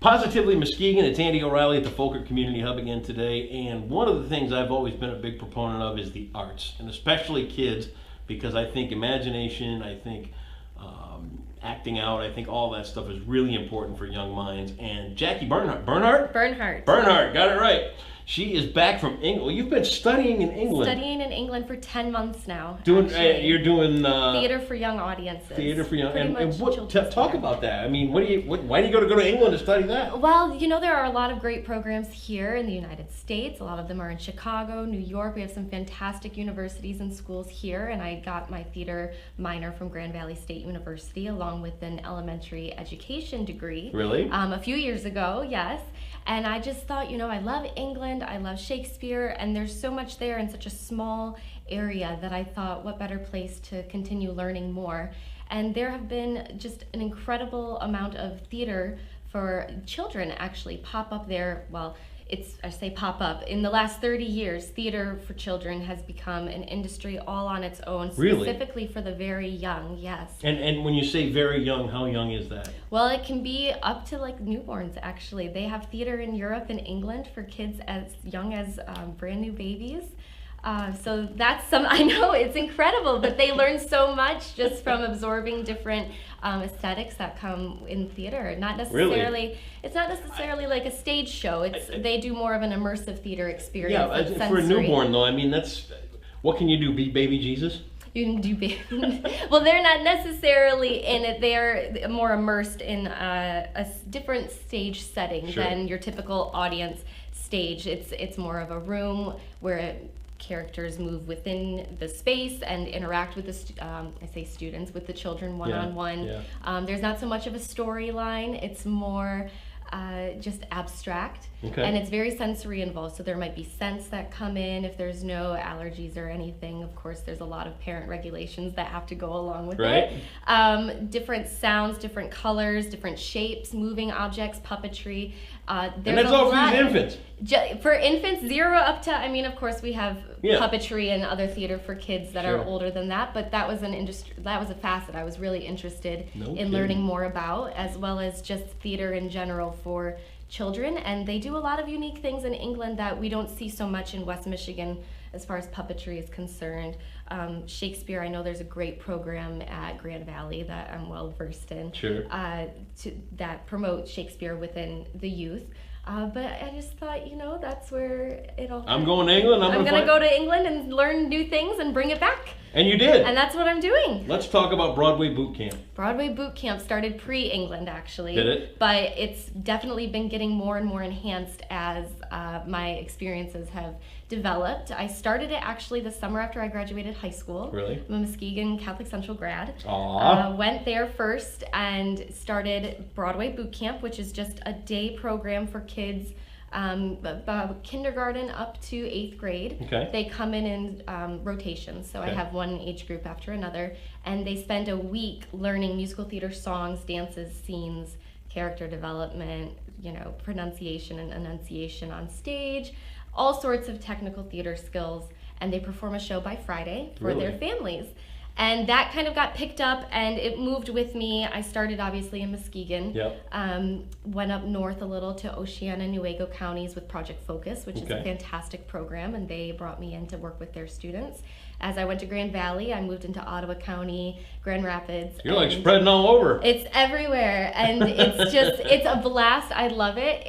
Positively Muskegon, it's Andy O'Reilly at the Folkert Community Hub again today, and one of the things I've always been a big proponent of is the arts, and especially kids, because I think imagination, I think acting out, I think all that stuff is really important for young minds. And Jacqui Bernhardt, got it right. She is back from England. Well, you've been studying in England. Studying in England for 10 months now. You're doing theater for young audiences. Theater for young, and what? Talk about that. I mean, why do you go to England to study that? Well, you know, there are a lot of great programs here in the United States. A lot of them are in Chicago, New York. We have some fantastic universities and schools here, and I got my theater minor from Grand Valley State University, along with an elementary education degree. Really? A few years ago, yes. And I just thought, you know, I love England, I love Shakespeare, and there's so much there in such a small area that I thought, what better place to continue learning more. And there have been just an incredible amount of theater for children actually pop up there. Well, I say pop up. In the last 30 years, theater for children has become an industry all on its own, specifically for the very young, yes. And when you say very young, how young is that? Well, it can be up to like newborns, actually. They have theater in Europe and England for kids as young as brand new babies. So that's I know it's incredible, but they learn so much just from absorbing different aesthetics that come in theater. Not necessarily, really? It's not necessarily like a stage show. They do more of an immersive theater experience. Yeah, for a newborn though, I mean, what can you do, be baby Jesus? You can do well, they're not necessarily in it. They're more immersed in a different stage setting than your typical audience stage. It's more of a room where characters move within the space and interact with the students, with the children one-on-one. There's not so much of a storyline. It's more just abstract, and it's very sensory involved. So there might be scents that come in if there's no allergies or anything. Of course, there's a lot of parent regulations that have to go along with it. Different sounds, different colors, different shapes, moving objects, puppetry. And that's all for these infants? For infants, 0 up to, I mean, of course, we have puppetry and other theater for kids that are older than that, but that was a facet I was really interested in learning more about, as well as just theater in general for children. And they do a lot of unique things in England that we don't see so much in West Michigan as far as puppetry is concerned. Shakespeare, I know there's a great program at Grand Valley that I'm well versed in that promotes Shakespeare within the youth. But I just thought, you know, that's where I'm going to England. I'm going to go to England and learn new things and bring it back. And you did. And that's what I'm doing. Let's talk about Broadway Boot Camp. Broadway Boot Camp started pre-England, actually. Did it? But it's definitely been getting more and more enhanced as my experiences have developed. I started it actually the summer after I graduated high school. Really? I'm a Muskegon Catholic Central grad. Went there first and started Broadway Boot Camp, which is just a day program for kids about kindergarten up to 8th grade. They come in rotations, so I have one age group after another, and they spend a week learning musical theater songs, dances, scenes, character development, you know, pronunciation and enunciation on stage, all sorts of technical theater skills, and they perform a show by Friday for their families. And that kind of got picked up, and it moved with me. I started obviously in Muskegon, went up north a little to Oceana, Newaygo counties with Project Focus, which is a fantastic program, and they brought me in to work with their students. As I went to Grand Valley, I moved into Ottawa County, Grand Rapids. You're like spreading all over. It's everywhere, and it's a blast. I love it.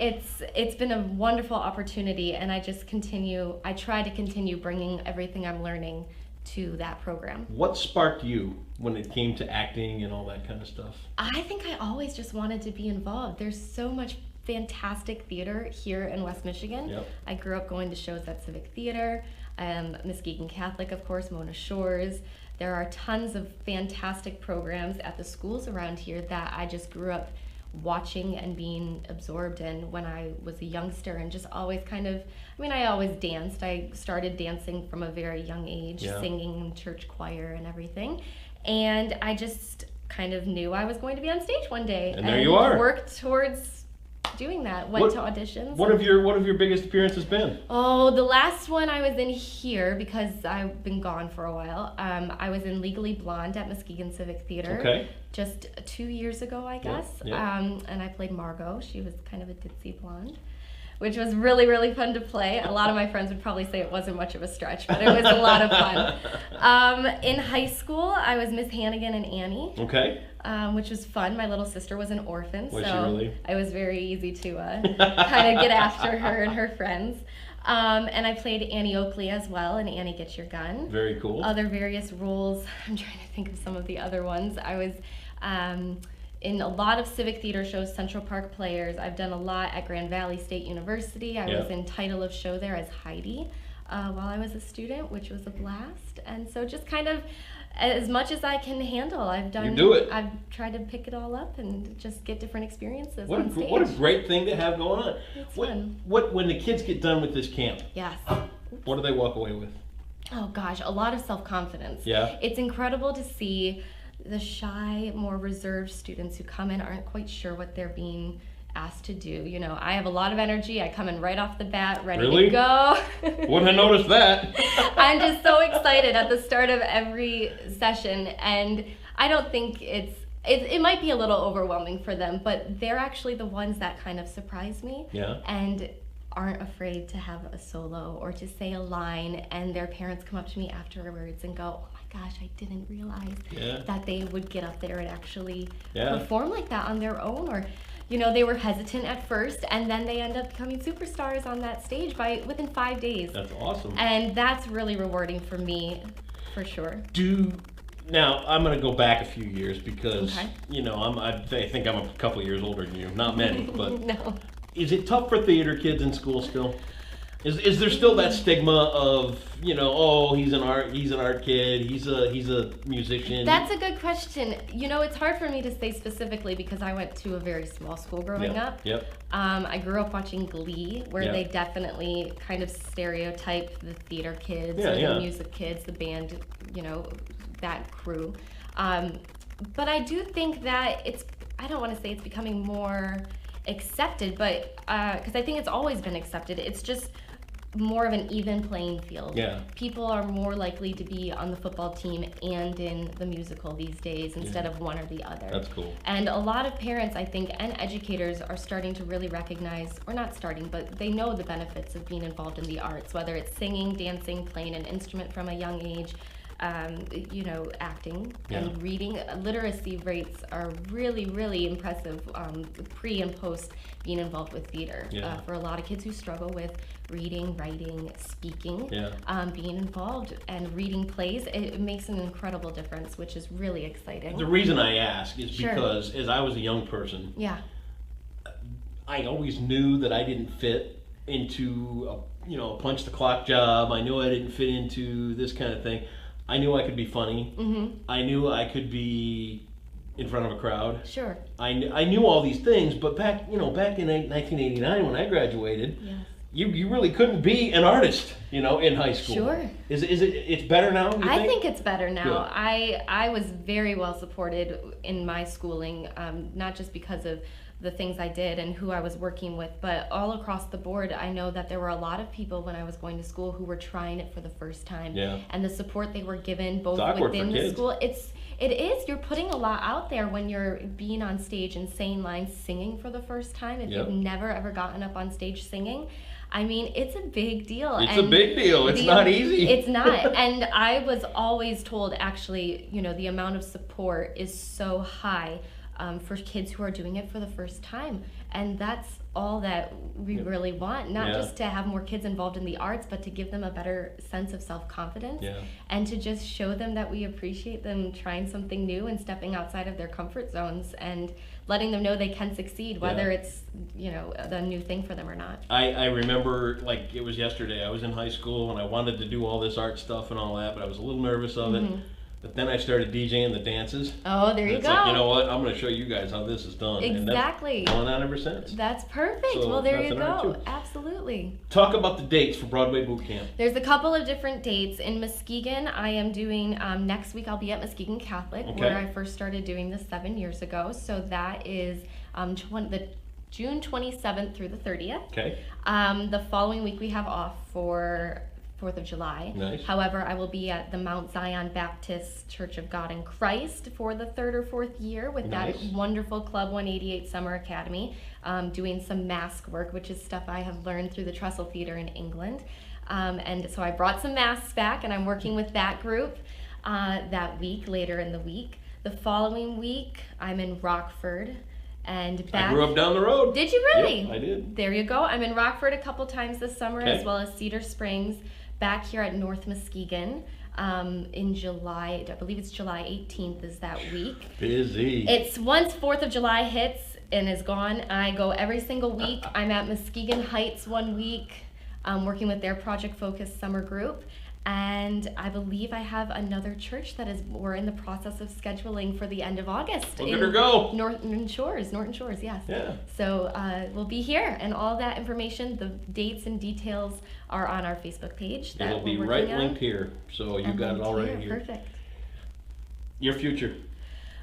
It's been a wonderful opportunity, and I try to continue bringing everything I'm learning to that program. What sparked you when it came to acting and all that kind of stuff? I think I always just wanted to be involved. There's so much fantastic theater here in West Michigan. I grew up going to shows at Civic Theater, Muskegon Catholic, of course, Mona Shores. There are tons of fantastic programs at the schools around here that I just grew up watching and being absorbed in when I was a youngster, and just always I always danced. I started dancing from a very young age, singing in church choir and everything, and I just kind of knew I was going to be on stage one day. And there you are. Worked towards doing that. Went to auditions. What have your biggest appearances been? Oh, the last one I was in here, because I've been gone for a while. I was in Legally Blonde at Muskegon Civic Theater. Okay. Just 2 years ago, I guess. Yeah. And I played Margot. She was kind of a ditzy blonde, which was really, really fun to play. A lot of my friends would probably say it wasn't much of a stretch, but it was a lot of fun. In high school, I was Miss Hannigan and Annie. Okay. Which was fun. My little sister was an orphan, Was so she really? it was very easy to kind of get after her and her friends. And I played Annie Oakley as well in Annie Get Your Gun. Very cool. Other various roles. I'm trying to think of some of the other ones. I was in a lot of civic theater shows, Central Park Players. I've done a lot at Grand Valley State University. I was in title of show there as Heidi while I was a student, which was a blast. And so just kind of as much as I can handle, I've done. You do it. I've tried to pick it all up and just get different experiences What on stage. What a great thing to have going on. It's fun. When the kids get done with this camp, Yes. what do they walk away with? Oh gosh, a lot of self-confidence. Yeah. It's incredible to see the shy, more reserved students who come in aren't quite sure what they're being asked to do. You know, I have a lot of energy. I come in right off the bat, ready Really? to go. Wouldn't have noticed that. I'm just so excited at the start of every session, and I don't think it might be a little overwhelming for them, but they're actually the ones that kind of surprise me. Yeah. And aren't afraid to have a solo or to say a line, and their parents come up to me afterwards and go, "Oh my gosh, I didn't realize that they would get up there and actually perform like that on their own," or you know, they were hesitant at first, and then they end up becoming superstars on that stage within 5 days. That's awesome. And that's really rewarding for me, for sure. Now I'm going to go back a few years because Okay. you know I think I'm a couple years older than you. Not many, but No. is it tough for theater kids in school still? Is there still that stigma of, you know, oh, he's an art kid, he's a musician? That's a good question. You know, it's hard for me to say specifically because I went to a very small school growing up. Yep. I grew up watching Glee, where they definitely kind of stereotype the theater kids or the music kids, the band, you know, that crew. But I do think that I don't want to say it's becoming more accepted, but because I think it's always been accepted. It's just more of an even playing field. Yeah. People are more likely to be on the football team and in the musical these days instead of one or the other. That's cool. And a lot of parents, I think, and educators are starting to really recognize, or not starting, but they know the benefits of being involved in the arts, whether it's singing, dancing, playing an instrument from a young age, you know, acting and reading. Literacy rates are really, really impressive pre and post being involved with theater. For a lot of kids who struggle with reading, writing, speaking, being involved and reading plays, it makes an incredible difference, which is really exciting. The reason I ask is because as I was a young person, I always knew that I didn't fit into a punch the clock job. I knew I didn't fit into this kind of thing. I knew I could be funny. Mm-hmm. I knew I could be in front of a crowd. Sure. I knew all these things, but back in 1989 when I graduated, you really couldn't be an artist, in high school. Sure. It's better now? I think it's better now. Good. I was very well supported in my schooling, not just because of the things I did and who I was working with, but all across the board. I know that there were a lot of people when I was going to school who were trying it for the first time. Yeah. And the support they were given both for within the kids. school. It is. You're putting a lot out there when you're being on stage and saying lines, singing for the first time. If you've never ever gotten up on stage singing, I mean, it's a big deal. It's a big deal. It's not easy. It's not. And I was always told, actually, the amount of support is so high for kids who are doing it for the first time. And that's all that we really want, not just to have more kids involved in the arts, but to give them a better sense of self-confidence and to just show them that we appreciate them trying something new and stepping outside of their comfort zones and letting them know they can succeed, whether it's, the new thing for them or not. I remember, like it was yesterday, I was in high school and I wanted to do all this art stuff and all that, but I was a little nervous of it. But then I started DJing the dances. Oh, there you go. Like, you know what? I'm going to show you guys how this is done. Exactly. And that's going on ever since. That's perfect. So well, there you that's an art go. too. Absolutely. Talk about the dates for Broadway Boot Camp. There's a couple of different dates. In Muskegon, I am doing, next week I'll be at Muskegon Catholic, where I first started doing this 7 years ago. So that is the June 27th through the 30th. Okay. The following week we have off for 4th of July. Nice. However, I will be at the Mount Zion Baptist Church of God in Christ for the 3rd or 4th year with that wonderful Club 188 Summer Academy, doing some mask work, which is stuff I have learned through the Trestle Theater in England. And so I brought some masks back, and I'm working with that group that week, later in the week. The following week, I'm in Rockford. And back, I grew up down the road. Did you really? Yep, I did. There you go. I'm in Rockford a couple times this summer, as well as Cedar Springs. Back here at North Muskegon in July. I believe it's July 18th is that week. Busy. It's once 4th of July hits and is gone, I go every single week. I'm at Muskegon Heights one week, working with their Project Focus summer group. And I believe I have another church that we're in the process of scheduling for the end of August. Look at her go. Norton Shores, yes. Yeah. So we'll be here, and all that information, the dates and details are on our Facebook page. It'll be right linked here, so you got it all right here. Perfect. Your future.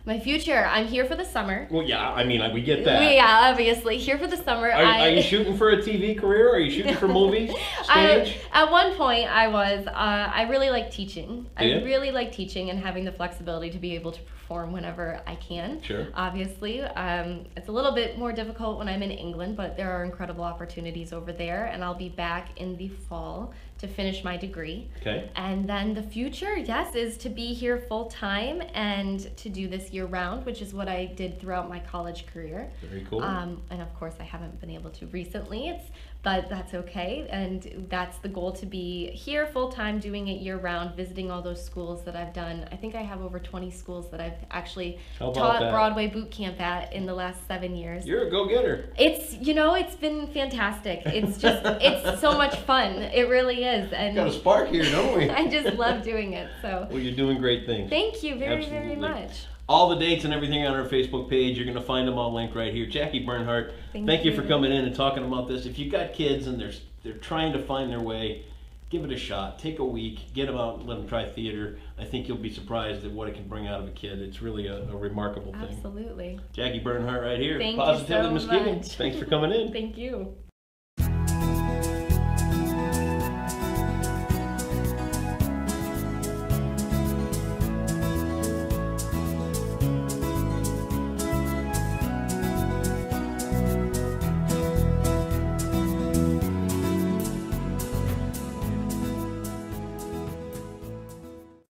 My future, I'm here for the summer. Well, yeah, I mean, we get that. Yeah, obviously, here for the summer. Are you shooting for a TV career? Are you shooting for movies, stage? At one point, I was. I really like teaching. Do you? I really like teaching and having the flexibility to be able to perform whenever I can. Sure. Obviously, it's a little bit more difficult when I'm in England, but there are incredible opportunities over there, and I'll be back in the fall to finish my degree. Okay. And then the future, yes, is to be here full time and to do this year round, which is what I did throughout my college career. Very cool. And of course, I haven't been able to recently. But that's okay, and that's the goal, to be here full time, doing it year round, visiting all those schools that I've done. I think I have over 20 schools that I've actually taught Broadway boot camp at in the last 7 years. You're a go-getter. It's been fantastic. It's just, it's so much fun. It really is. And got a spark here, don't we? I just love doing it. So. Well, you're doing great things. Thank you very much. All the dates and everything on our Facebook page, you're going to find them all linked right here. Jacqui Bernhardt, thank you for coming in and talking about this. If you've got kids and they're trying to find their way, give it a shot. Take a week, get them out and let them try theater. I think you'll be surprised at what it can bring out of a kid. It's really a remarkable thing. Absolutely. Jacqui Bernhardt right here. Thank Positively you so Muskegon. much. Thanks for coming in. Thank you.